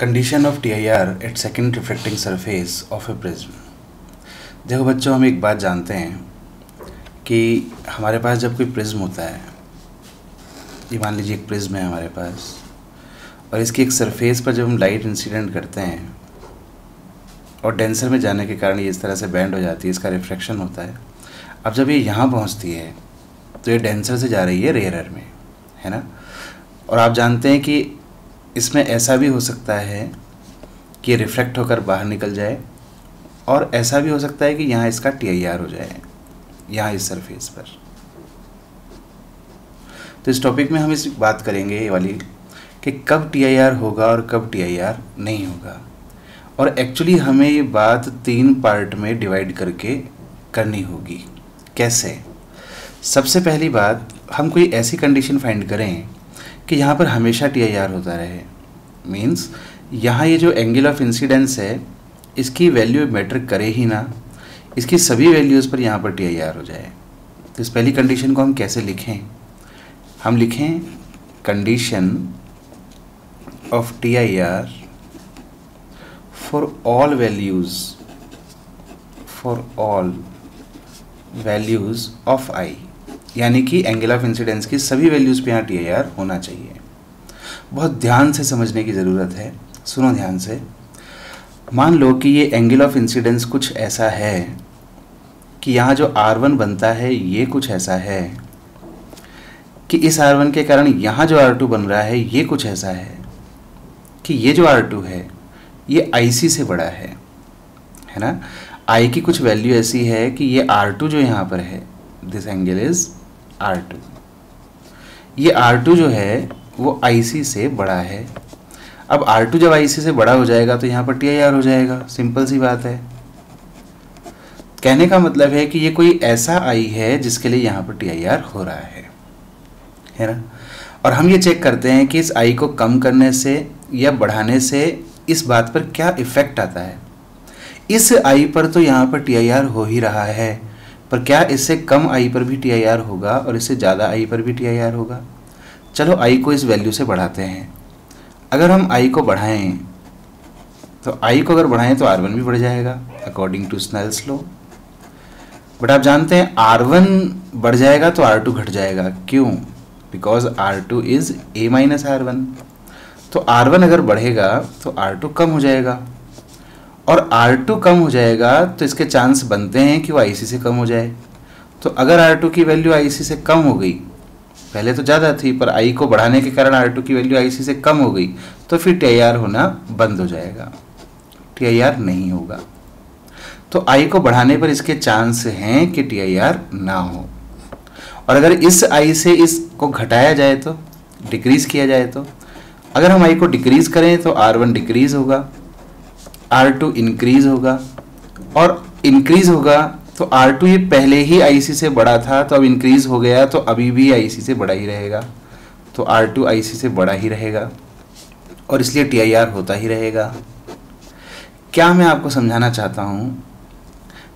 Condition of TIR at second reflecting surface of a prism. देखो बच्चों, हम एक बात जानते हैं कि हमारे पास जब कोई प्रिज्म होता है, ये मान लीजिए एक प्रिज्म है हमारे पास, और इसकी एक सरफेस पर जब हम लाइट इंसिडेंट करते हैं और डेंसर में जाने के कारण ये इस तरह से बैंड हो जाती है, इसका रिफ्रैक्शन होता है। अब जब ये यहाँ पहुँचती है तो ये डेंसर से जा रही है रेयरर में, है ना। और आप जानते हैं कि इसमें ऐसा भी हो सकता है कि ये रिफ्लेक्ट होकर बाहर निकल जाए, और ऐसा भी हो सकता है कि यहाँ इसका TIR हो जाए, यहाँ इस सरफेस पर। तो इस टॉपिक में हम इस बात करेंगे ये वाली कि कब TIR होगा और कब TIR नहीं होगा। और एक्चुअली हमें ये बात 3 पार्ट में डिवाइड करके करनी होगी। कैसे? सबसे पहली बात, हम कोई ऐसी कंडीशन फाइंड करें कि यहाँ पर हमेशा TIR होता रहे। मीन्स यहाँ ये जो एंगल ऑफ इंसिडेंस है इसकी वैल्यू मैटर करे ही ना, इसकी सभी वैल्यूज़ पर यहाँ पर TIR हो जाए। तो इस पहली कंडीशन को हम कैसे लिखें? हम लिखें condition of TIR for all values of I, यानी कि एंगल ऑफ इंसिडेंस की सभी वैल्यूज़ पे यहाँ TIR होना चाहिए। बहुत ध्यान से समझने की ज़रूरत है, सुनो ध्यान से। मान लो कि ये एंगल ऑफ इंसिडेंस कुछ ऐसा है कि यहाँ जो R1 बनता है ये कुछ ऐसा है कि इस R1 के कारण यहाँ जो R2 बन रहा है ये कुछ ऐसा है कि ये जो R2 है ये IC से बड़ा है ना। I की कुछ वैल्यू ऐसी है कि ये R2 जो यहाँ पर है, दिस एंगल इज R2, ये R2 जो है वो IC से बड़ा है। अब R2 जब IC से बड़ा हो जाएगा तो यहाँ पर TIR हो जाएगा। सिंपल सी बात है। कहने का मतलब है कि ये कोई ऐसा I है जिसके लिए यहाँ पर TIR हो रहा है ना। और हम ये चेक करते हैं कि इस I को कम करने से या बढ़ाने से इस बात पर क्या इफ़ेक्ट आता है। इस I पर तो यहाँ पर TIR हो ही रहा है, पर क्या इससे कम I पर भी TIR होगा और इससे ज़्यादा I पर भी TIR होगा? चलो I को इस वैल्यू से बढ़ाते हैं। अगर हम I को बढ़ाएं तो I को अगर बढ़ाएं तो R1 भी बढ़ जाएगा according to Snell's law. But आप जानते हैं R1 बढ़ जाएगा तो R2 घट जाएगा। क्यों? Because R2 is A minus R1। तो R1 अगर बढ़ेगा तो R2 कम हो जाएगा, और R2 कम हो जाएगा तो इसके चांस बनते हैं कि वो IC से कम हो जाए। तो अगर R2 की वैल्यू IC से कम हो गई, पहले तो ज़्यादा थी पर I को बढ़ाने के कारण R2 की वैल्यू IC से कम हो गई, तो फिर TIR होना बंद हो जाएगा, TIR नहीं होगा। तो I को बढ़ाने पर इसके चांस हैं कि TIR ना हो। और अगर इस I से इसको घटाया जाए तो, डिक्रीज़ किया जाए तो, अगर हम I को डिक्रीज़ करें तो R1 डिक्रीज़ होगा, R2 इंक्रीज़ होगा, और इंक्रीज़ होगा तो R2 ये पहले ही IC से बड़ा था तो अब इंक्रीज़ हो गया तो अभी भी IC से बड़ा ही रहेगा। तो R2 IC से बड़ा ही रहेगा और इसलिए TIR होता ही रहेगा। क्या मैं आपको समझाना चाहता हूँ?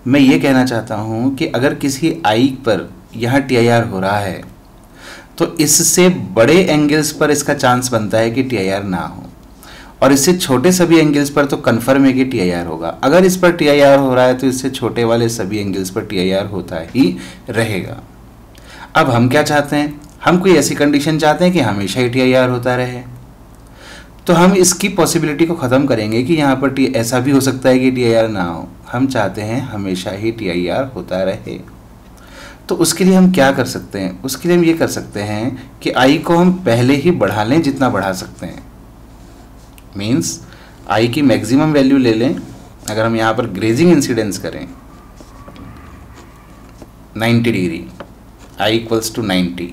मैं ये कहना चाहता हूँ कि अगर किसी I पर यहाँ TIR हो रहा है तो इससे बड़े एंगल्स पर इसका चांस बनता है कि TIR ना हो, और इससे छोटे सभी एंगल्स पर तो कन्फर्म है कि TIR होगा। अगर इस पर TIR हो रहा है तो इससे छोटे वाले सभी एंगल्स पर TIR होता ही रहेगा। अब हम क्या चाहते हैं? हम कोई ऐसी कंडीशन चाहते हैं कि हमेशा ही TIR होता रहे। तो हम इसकी पॉसिबिलिटी को ख़त्म करेंगे कि यहाँ पर ऐसा भी हो सकता है कि TIR ना हो। हम चाहते हैं हमेशा ही TIR होता रहे। तो उसके लिए हम क्या कर सकते हैं? उसके लिए हम ये कर सकते हैं कि I को हम पहले ही बढ़ा लें जितना बढ़ा सकते हैं। मीन्स I की मैक्सिमम वैल्यू ले लें। अगर हम यहाँ पर ग्रेजिंग इंसिडेंस करें 90 डिग्री, I इक्वल्स टू 90,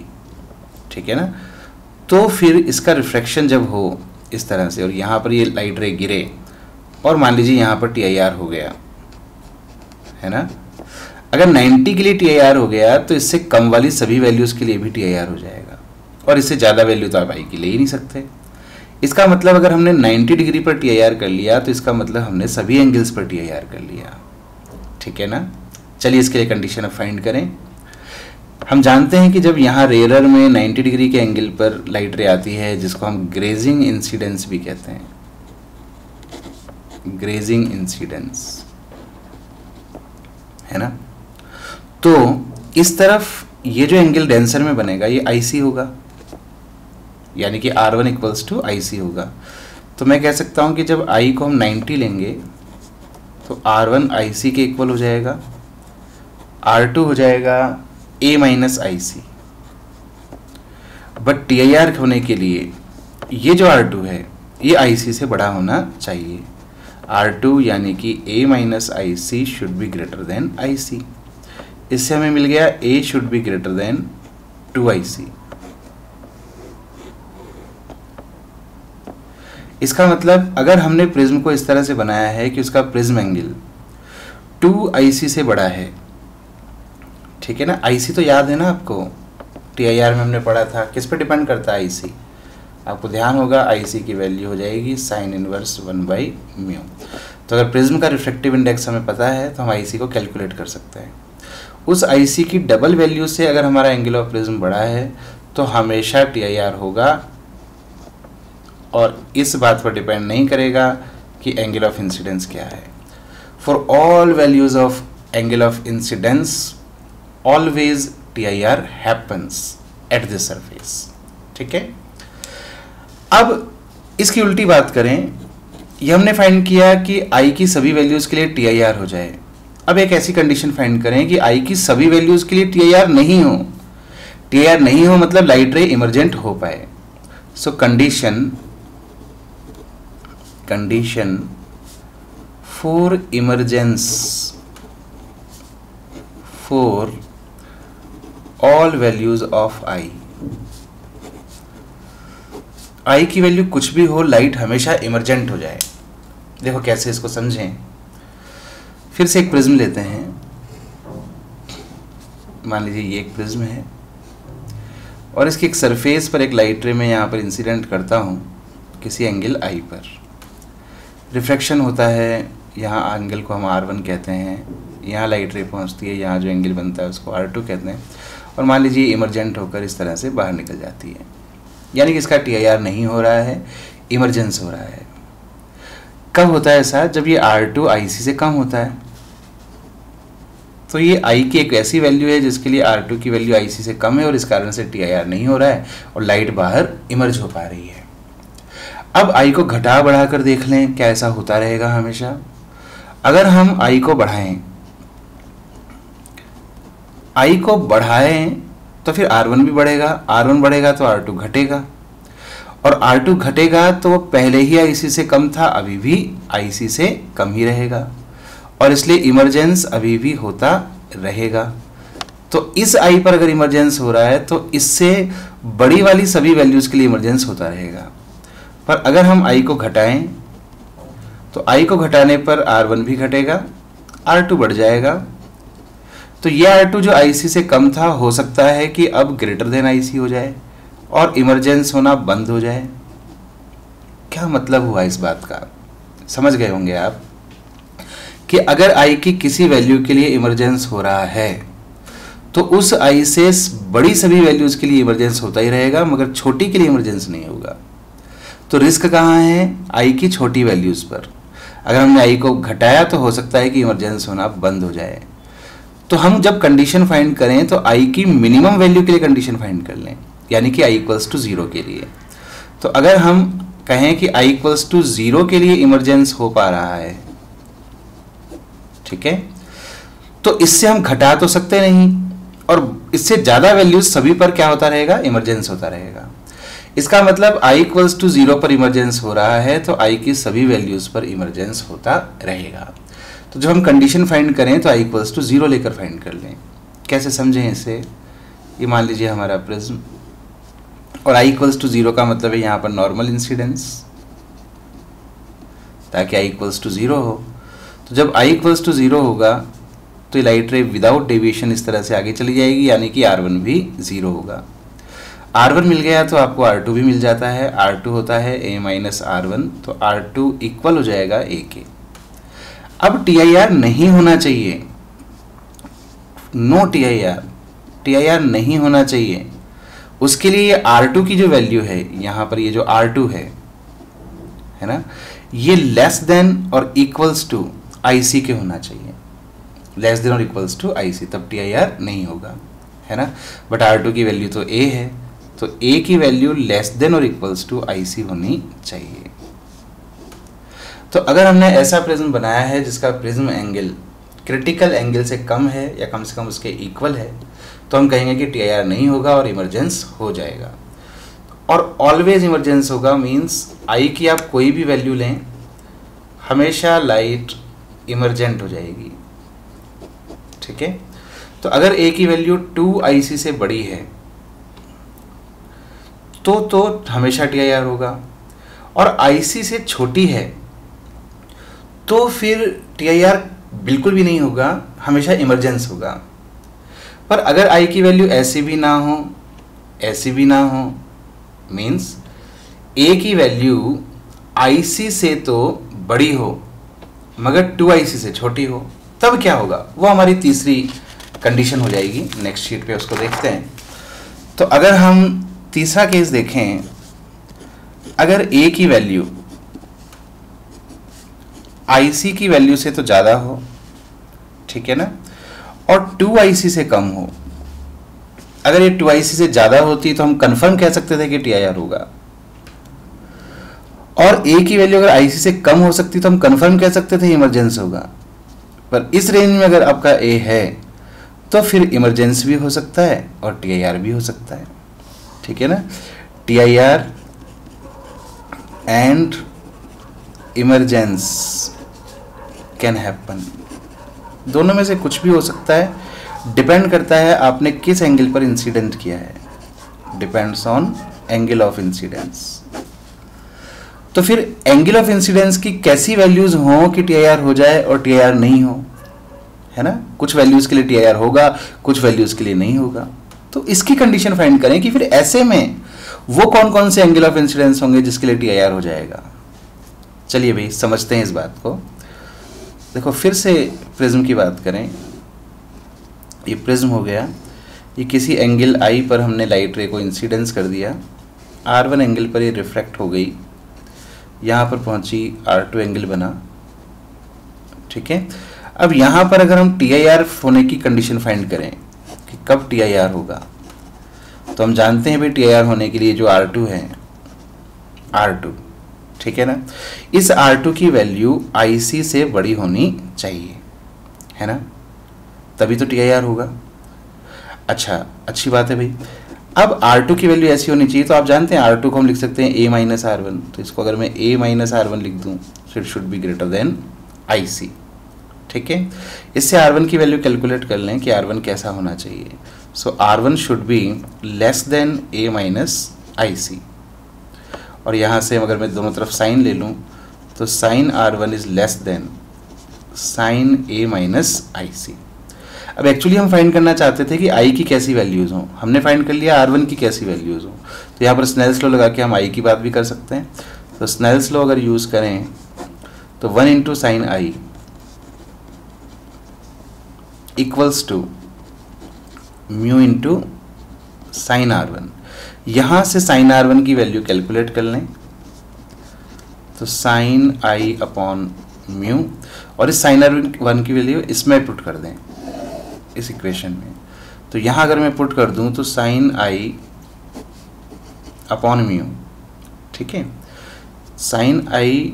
ठीक है ना, तो फिर इसका रिफ्रैक्शन जब हो इस तरह से और यहाँ पर ये लाइट रे गिरे और मान लीजिए यहाँ पर TIR हो गया, है ना। अगर 90 के लिए TIR हो गया तो इससे कम वाली सभी वैल्यूज़ के लिए भी TIR हो जाएगा, और इससे ज़्यादा वैल्यू तो आप I की ले ही नहीं सकते। इसका मतलब अगर हमने 90 डिग्री पर TIR कर लिया तो इसका मतलब हमने सभी एंगल्स पर TIR कर लिया, ठीक है ना। चलिए इसके लिए कंडीशन अब फाइंड करें। हम जानते हैं कि जब यहाँ रेयरर में 90 डिग्री के एंगल पर लाइट रे आती है, जिसको हम ग्रेजिंग इंसिडेंस भी कहते हैं, ग्रेजिंग इंसिडेंस, है ना। तो इस तरफ ये जो एंगल डेंसर में बनेगा ये IC होगा, यानी कि R1 इक्वल्स टू IC होगा। तो मैं कह सकता हूं कि जब I को हम 90 लेंगे तो R1 IC के इक्वल हो जाएगा, R2 हो जाएगा A minus IC। But TIR होने के लिए ये जो R2 है ये IC से बड़ा होना चाहिए। R2 यानी कि A minus IC should be greater than IC। इससे हमें मिल गया A should be greater than 2IC। इसका मतलब अगर हमने प्रिज्म को इस तरह से बनाया है कि उसका प्रिज्म एंगल 2IC से बड़ा है, ठीक है ना। IC तो याद है ना आपको, TIR में हमने पढ़ा था, किस पे डिपेंड करता है IC, आपको ध्यान होगा IC की वैल्यू हो जाएगी साइन इनवर्स 1/μ। तो अगर प्रिज्म का रिफ्रैक्टिव इंडेक्स हमें पता है तो हम IC को कैलकुलेट कर सकते हैं। उस IC की डबल वैल्यू से अगर हमारा एंगल ऑफ प्रिज्म बड़ा है तो हमेशा TIR होगा, और इस बात पर डिपेंड नहीं करेगा कि एंगल ऑफ इंसिडेंस क्या है। For all values of angle of incidence always TIR happens at this surface, ठीक है। अब इसकी उल्टी बात करें, ये हमने फाइंड किया कि I की सभी वैल्यूज के लिए TIR हो जाए। अब एक ऐसी कंडीशन फाइंड करें कि I की सभी वैल्यूज के लिए TIR नहीं हो। TIR नहीं हो मतलब लाइट रे इमर्जेंट हो पाए। सो condition for emergence for all values of I की वैल्यू कुछ भी हो, लाइट हमेशा इमर्जेंट हो जाए। देखो कैसे इसको समझें। फिर से एक प्रिज्म लेते हैं, मान लीजिए ये एक प्रिज्म है और इसकी एक सरफेस पर एक लाइट रे में यहाँ पर इंसिडेंट करता हूँ किसी एंगल I पर। रिफ्रैक्शन होता है, यहाँ एंगल को हम R1 कहते हैं, यहाँ लाइट रे पहुँचती है, यहाँ जो एंगल बनता है उसको R2 कहते हैं, और मान लीजिए इमरजेंट होकर इस तरह से बाहर निकल जाती है, यानी कि इसका TIR नहीं हो रहा है, इमरजेंस हो रहा है। कब होता है ऐसा? जब ये R2 IC से कम होता है। तो ये I की एक ऐसी वैल्यू है जिसके लिए R2 की वैल्यू IC से कम है और इस कारण से TIR नहीं हो रहा है और लाइट बाहर इमर्ज हो पा रही है। अब I को घटा बढ़ा कर देख लें, क्या ऐसा होता रहेगा हमेशा? अगर हम I को बढ़ाएं तो फिर R1 भी बढ़ेगा, R1 बढ़ेगा तो R2 घटेगा, और R2 घटेगा तो वो पहले ही IC से कम था, अभी भी IC से कम ही रहेगा, और इसलिए इमरजेंस अभी भी होता रहेगा। तो इस I पर अगर इमरजेंस हो रहा है तो इससे बड़ी वाली सभी वैल्यूज़ के लिए इमरजेंस होता रहेगा। पर अगर हम I को घटाएं तो I को घटाने पर R1 भी घटेगा, R2 बढ़ जाएगा। तो ये R2 जो IC से कम था हो सकता है कि अब ग्रेटर देन IC हो जाए और इमरजेंस होना बंद हो जाए। क्या मतलब हुआ इस बात का? समझ गए होंगे आप कि अगर I की किसी वैल्यू के लिए इमरजेंस हो रहा है तो उस I से बड़ी सभी वैल्यूज़ के लिए इमरजेंस होता ही रहेगा, मगर छोटी के लिए इमरजेंस नहीं होगा। तो रिस्क कहाँ है? I की छोटी वैल्यूज़ पर। अगर हमने I को घटाया तो हो सकता है कि इमरजेंस होना बंद हो जाए। तो हम जब कंडीशन फाइंड करें तो I की मिनिमम वैल्यू के लिए कंडीशन फाइंड कर लें, यानी कि I इक्वल्स टू 0 के लिए। तो अगर हम कहें कि I इक्वल्स टू 0 के लिए इमरजेंस हो पा रहा है, ठीक है, तो इससे हम घटा तो सकते नहीं, और इससे ज़्यादा वैल्यूज सभी पर क्या होता रहेगा? इमरजेंस होता रहेगा। इसका मतलब I इक्वल्स टू 0 पर इमरजेंस हो रहा है तो I की सभी वैल्यूज़ पर इमरजेंस होता रहेगा। तो जब हम कंडीशन फाइंड करें तो I इक्वल्स टू 0 लेकर फाइंड कर लें। कैसे समझें इसे? ये मान लीजिए हमारा प्रिज्म, और I इक्वल्स टू 0 का मतलब है यहाँ पर नॉर्मल इंसिडेंस, ताकि I इक्वल्स टू 0 हो। तो जब I इक्वल्स टू 0 होगा तो लाइट रे विदाउट डेविएशन इस तरह से आगे चली जाएगी, यानी कि R1 भी 0 होगा। R1 मिल गया तो आपको R2 भी मिल जाता है। R2 होता है A माइनस R1, तो R2 इक्वल हो जाएगा A के। अब TIR नहीं होना चाहिए, नो TIR नहीं होना चाहिए। उसके लिए ये R2 की जो वैल्यू है यहाँ पर, ये जो R2 है ना, ये लेस देन और इक्वल्स टू आईसी के होना चाहिए, लेस देन और इक्वल्स टू आईसी, तब टीआईआर नहीं होगा, है ना। बट R2 की वैल्यू तो A है, तो A की वैल्यू लेस देन और इक्वल्स टू आईसी होनी चाहिए। तो अगर हमने ऐसा प्रिज्म बनाया है जिसका प्रिज्म एंगल क्रिटिकल एंगल से कम है या कम से कम उसके इक्वल है, तो हम कहेंगे कि टीआईआर नहीं होगा और इमरजेंस हो जाएगा। और ऑलवेज इमरजेंस होगा मींस आई की आप कोई भी वैल्यू लें, हमेशा लाइट इमरजेंट हो जाएगी, ठीक है। तो अगर ए की वैल्यू 2IC से बड़ी है तो हमेशा टीआईआर होगा, और आईसी से छोटी है तो फिर टीआईआर बिल्कुल भी नहीं होगा, हमेशा इमरजेंस होगा। पर अगर आई की वैल्यू ऐसी भी ना हो, ऐसी भी ना हो, मीन्स ए की वैल्यू आईसी से तो बड़ी हो मगर 2IC से छोटी हो, तब क्या होगा, वो हमारी तीसरी कंडीशन हो जाएगी। नेक्स्ट शीट पे उसको देखते हैं। तो अगर हम तीसरा केस देखें, अगर ए की वैल्यू आईसी की वैल्यू से तो ज़्यादा हो, ठीक है ना, और 2IC से कम हो। अगर ये 2IC से ज़्यादा होती तो हम कंफर्म कह सकते थे कि टीआईआर होगा, और ए की वैल्यू अगर आईसी से कम हो सकती तो हम कंफर्म कह सकते थे इमरजेंस होगा। पर इस रेंज में अगर आपका ए है तो फिर इमरजेंस भी हो सकता है और टीआईआर भी हो सकता है, ठीक है ना। TIR and emergence can happen, दोनों में से कुछ भी हो सकता है, डिपेंड करता है आपने किस एंगल पर इंसिडेंट किया है, depends on angle of incidence. तो फिर एंगल ऑफ इंसिडेंस की कैसी वैल्यूज हो कि टीआईआर हो जाए और टीआईआर नहीं हो, है ना। कुछ वैल्यूज के लिए टीआईआर होगा, कुछ वैल्यूज के लिए नहीं होगा। तो इसकी कंडीशन फाइंड करें कि फिर ऐसे में वो कौन कौन से एंगल ऑफ इंसिडेंस होंगे जिसके लिए टीआईआर हो जाएगा। चलिए भाई समझते हैं इस बात को। देखो फिर से प्रिज्म की बात करें, ये प्रिज्म हो गया, ये किसी एंगल आई पर हमने लाइट रे को इंसिडेंस कर दिया, R1 एंगल पर ये रिफ्रैक्ट हो गई, यहाँ पर पहुंची, R2 एंगल बना, ठीक है। अब यहाँ पर अगर हम टीआईआर होने की कंडीशन फाइंड करें कि कब टीआईआर होगा, तो हम जानते हैं भाई टीआईआर होने के लिए जो R2 है, R2, ठीक है ना, इस R2 की वैल्यू IC से बड़ी होनी चाहिए, है ना, तभी तो टीआईआर होगा। अच्छा, अच्छी बात है भाई। अब R2 की वैल्यू ऐसी होनी चाहिए, तो आप जानते हैं R2 को हम लिख सकते हैं A-R1, तो इसको अगर मैं A-R1 लिख दूं तो it should be greater than IC, ठीक है। इससे R1 की वैल्यू कैलकुलेट कर लें कि R1 कैसा होना चाहिए। सो R1 should be less then A-IC, और यहाँ से अगर मैं दोनों तरफ साइन ले लूँ तो sine R1 is less than sine A-IC। अब एक्चुअली हम फाइंड करना चाहते थे कि I की कैसी वैल्यूज़ हों, हमने फाइंड कर लिया R1 की कैसी वैल्यूज़ हों, तो यहाँ पर स्नेल्स लॉ लगा के हम I की बात भी कर सकते हैं। तो स्नेल्स लॉ अगर यूज़ करें तो 1 into sine I equals to mu into sine R1। यहाँ से साइन R1 की वैल्यू कैलकुलेट कर लें, तो साइन I अपॉन म्यू, और इस साइन R1 की वैल्यू इसमें पुट कर दें इस इक्वेशन में। तो यहाँ अगर मैं पुट कर दूँ तो साइन I अपॉन म्यू, ठीक है, sine I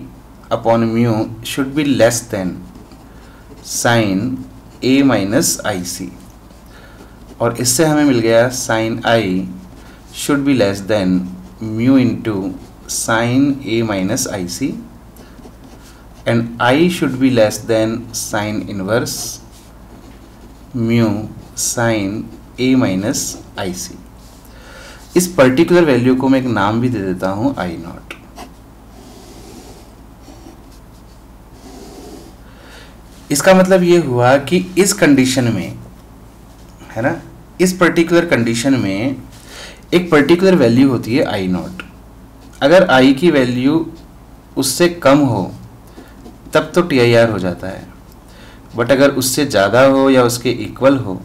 upon mu should be less than sine A-IC, और इससे हमें मिल गया sine I should be less than mu into sine A-IC, and I should be less than sine inverse mu sine A-IC। इस particular value को मैं एक नाम भी दे देता हूं I0। इसका मतलब ये हुआ कि इस कंडीशन में, है ना, इस पर्टिकुलर कंडीशन में एक पर्टिकुलर वैल्यू होती है I0। अगर I की वैल्यू उससे कम हो तब तो TIR हो जाता है, बट अगर उससे ज़्यादा हो या उसके इक्वल हो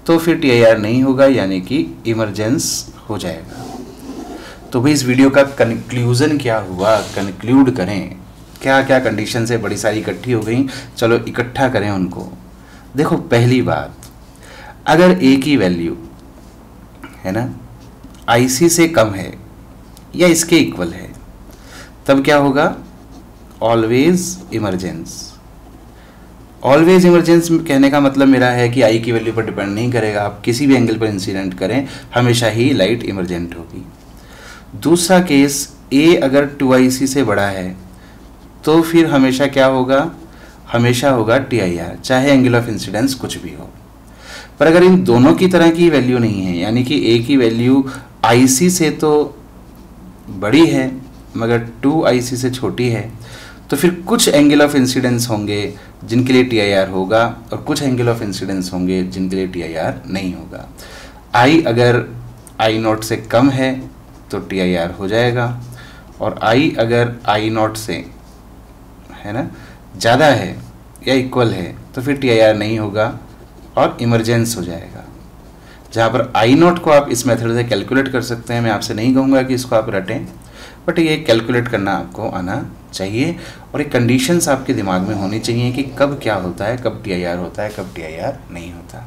तो फिर TIR नहीं होगा, यानी कि इमरजेंस हो जाएगा। तो भाई इस वीडियो का कंक्लूज़न क्या हुआ, कंक्लूड करें क्या क्या कंडीशन है, बड़ी सारी इकट्ठी हो गई, चलो इकट्ठा करें उनको। देखो पहली बात, अगर ए की वैल्यू है ना IC से कम है या इसके इक्वल है, तब क्या होगा, ऑलवेज इमरजेंस। ऑलवेज इमरजेंस कहने का मतलब मेरा है कि आई की वैल्यू पर डिपेंड नहीं करेगा, आप किसी भी एंगल पर इंसिडेंट करें हमेशा ही लाइट इमरजेंट होगी। दूसरा केस, ए अगर 2IC से बड़ा है तो फिर हमेशा क्या होगा, हमेशा होगा TIR, चाहे एंगल ऑफ इंसिडेंस कुछ भी हो। पर अगर इन दोनों की तरह की वैल्यू नहीं है, यानी कि ए की वैल्यू IC से तो बड़ी है मगर 2IC से छोटी है, तो फिर कुछ एंगल ऑफ इंसिडेंस होंगे जिनके लिए TIR होगा और कुछ एंगल ऑफ इंसिडेंस होंगे जिनके लिए TIR नहीं होगा। I अगर I0 से कम है तो TIR हो जाएगा, और I अगर I0 से है ना ज़्यादा है या इक्वल है तो फिर TIR नहीं होगा और इमरजेंस हो जाएगा। जहाँ पर I0 को आप इस मेथड से कैलकुलेट कर सकते हैं, मैं आपसे नहीं कहूँगा कि इसको आप रटें, बट ये कैलकुलेट करना आपको आना चाहिए और एक कंडीशंस आपके दिमाग में होनी चाहिए कि कब क्या होता है, कब TIR होता है, कब TIR नहीं होता।